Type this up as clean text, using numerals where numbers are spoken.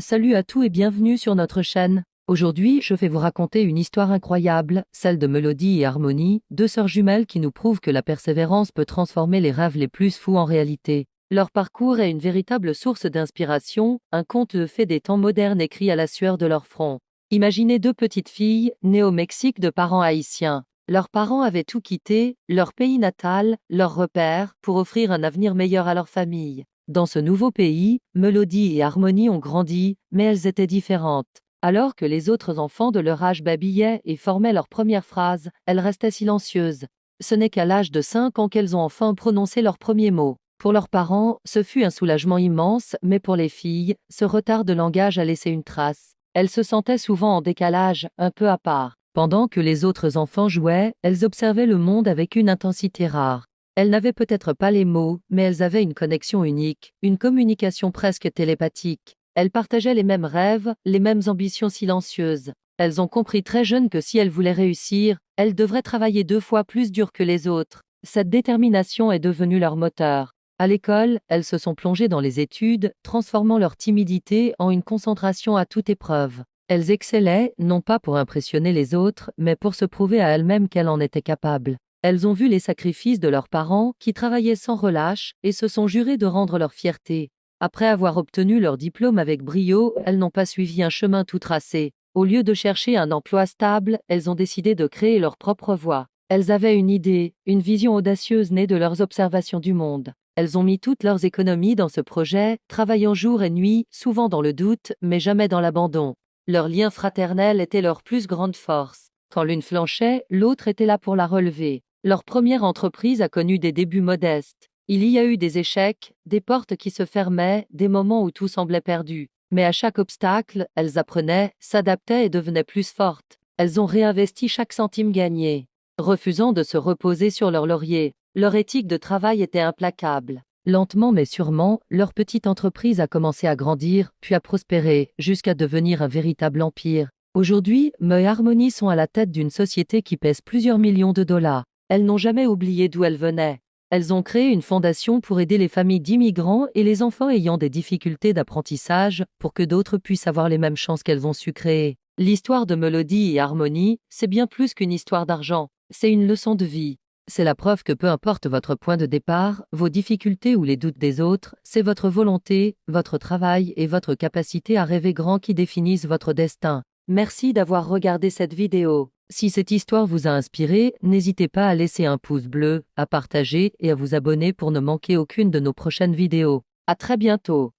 Salut à tous et bienvenue sur notre chaîne. Aujourd'hui, je vais vous raconter une histoire incroyable, celle de Mélodie et Harmonie, deux sœurs jumelles qui nous prouvent que la persévérance peut transformer les rêves les plus fous en réalité. Leur parcours est une véritable source d'inspiration, un conte de fées des temps modernes écrit à la sueur de leur front. Imaginez deux petites filles, nées au Mexique de parents haïtiens. Leurs parents avaient tout quitté, leur pays natal, leurs repères, pour offrir un avenir meilleur à leur famille. Dans ce nouveau pays, Mélodie et Harmonie ont grandi, mais elles étaient différentes. Alors que les autres enfants de leur âge babillaient et formaient leurs premières phrases, elles restaient silencieuses. Ce n'est qu'à l'âge de 5 ans qu'elles ont enfin prononcé leurs premiers mots. Pour leurs parents, ce fut un soulagement immense, mais pour les filles, ce retard de langage a laissé une trace. Elles se sentaient souvent en décalage, un peu à part. Pendant que les autres enfants jouaient, elles observaient le monde avec une intensité rare. Elles n'avaient peut-être pas les mots, mais elles avaient une connexion unique, une communication presque télépathique. Elles partageaient les mêmes rêves, les mêmes ambitions silencieuses. Elles ont compris très jeunes que si elles voulaient réussir, elles devraient travailler 2 fois plus dur que les autres. Cette détermination est devenue leur moteur. À l'école, elles se sont plongées dans les études, transformant leur timidité en une concentration à toute épreuve. Elles excellaient, non pas pour impressionner les autres, mais pour se prouver à elles-mêmes qu'elles en étaient capables. Elles ont vu les sacrifices de leurs parents, qui travaillaient sans relâche, et se sont jurées de rendre leur fierté. Après avoir obtenu leur diplôme avec brio, elles n'ont pas suivi un chemin tout tracé. Au lieu de chercher un emploi stable, elles ont décidé de créer leur propre voie. Elles avaient une idée, une vision audacieuse née de leurs observations du monde. Elles ont mis toutes leurs économies dans ce projet, travaillant jour et nuit, souvent dans le doute, mais jamais dans l'abandon. Leur lien fraternel était leur plus grande force. Quand l'une flanchait, l'autre était là pour la relever. Leur première entreprise a connu des débuts modestes. Il y a eu des échecs, des portes qui se fermaient, des moments où tout semblait perdu. Mais à chaque obstacle, elles apprenaient, s'adaptaient et devenaient plus fortes. Elles ont réinvesti chaque centime gagné. Refusant de se reposer sur leur laurier, leur éthique de travail était implacable. Lentement mais sûrement, leur petite entreprise a commencé à grandir, puis à prospérer, jusqu'à devenir un véritable empire. Aujourd'hui, Meux et Harmonie sont à la tête d'une société qui pèse plusieurs millions de dollars. Elles n'ont jamais oublié d'où elles venaient. Elles ont créé une fondation pour aider les familles d'immigrants et les enfants ayant des difficultés d'apprentissage pour que d'autres puissent avoir les mêmes chances qu'elles ont su créer. L'histoire de Mélodie et Harmonie, c'est bien plus qu'une histoire d'argent. C'est une leçon de vie. C'est la preuve que peu importe votre point de départ, vos difficultés ou les doutes des autres, c'est votre volonté, votre travail et votre capacité à rêver grand qui définissent votre destin. Merci d'avoir regardé cette vidéo. Si cette histoire vous a inspiré, n'hésitez pas à laisser un pouce bleu, à partager et à vous abonner pour ne manquer aucune de nos prochaines vidéos. À très bientôt.